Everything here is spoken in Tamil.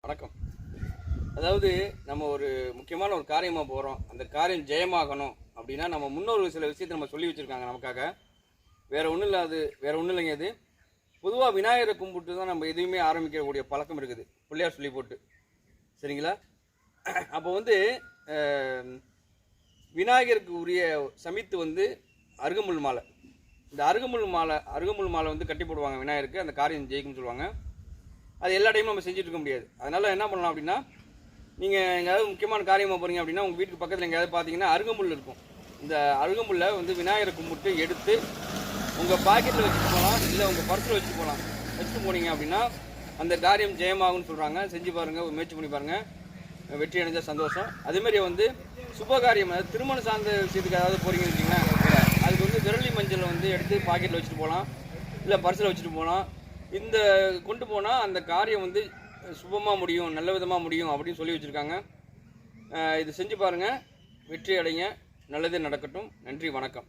வணக்கம். அதாவது நம்ம ஒரு முக்கியமான ஒரு காரியமாக போகிறோம், அந்த காரியம் ஜெயமாகணும் அப்படின்னா நம்ம முன்னோர் சில விஷயத்தை நம்ம சொல்லி வச்சுருக்காங்க நமக்காக. வேறு ஒன்றும் இல்லை, வேறு ஒன்றும் இல்லைங்க. இது பொதுவாக விநாயகரை கும்பிட்டு தான் நம்ம எதுவுமே ஆரம்பிக்கக்கூடிய பழக்கம் இருக்குது, பிள்ளையார் சொல்லி போட்டு. சரிங்களா? அப்போ விநாயகருக்கு உரிய சமித்து அருகமுள் மாலை. இந்த அருகமுள் மாலை கட்டி போடுவாங்க விநாயகருக்கு, அந்த காரியம் ஜெயிக்கும்னு சொல்லுவாங்க. அது எல்லா டைமும் நம்ம செஞ்சுட்டு இருக்க முடியாது. அதனால் என்ன பண்ணலாம் அப்படின்னா, நீங்கள் எங்கேயாவது முக்கியமான காரியமாக போகிறீங்க அப்படின்னா உங்கள் வீட்டுக்கு பக்கத்தில் எங்கேயாவது பார்த்தீங்கன்னா அருகமுள் இருக்கும். இந்த அருகமுல்லை விநாயகரை கும்பிட்டு எடுத்து உங்கள் பாக்கெட்டில் வச்சுட்டு போகலாம், இல்லை உங்கள் பர்ஸில் வச்சுட்டு போகலாம். வச்சுட்டு போனீங்க அப்படின்னா அந்த காரியம் ஜெயமாகும்னு சொல்கிறாங்க. செஞ்சு பாருங்கள், ஒரு முயற்சி பண்ணி பாருங்கள், வெற்றி அடைஞ்சால் சந்தோஷம். அதேமாதிரி சுபகாரியம், அதாவது திருமணம் சார்ந்த விஷயத்துக்கு ஏதாவது போகிறீங்கன்னு வச்சிங்கன்னா, அதுக்கு விரலி மஞ்சள் எடுத்து பாக்கெட்டில் வச்சுட்டு போகலாம், இல்லை பர்ஸில் வச்சுட்டு போகலாம். இந்த கொண்டு போனால் அந்த காரியம் சுபமாக முடியும், நல்ல விதமாக முடியும் அப்படின்னு சொல்லி வச்சுருக்காங்க. இது செஞ்சு பாருங்கள், வெற்றி அடைங்க, நல்லதே நடக்கட்டும். நன்றி, வணக்கம்.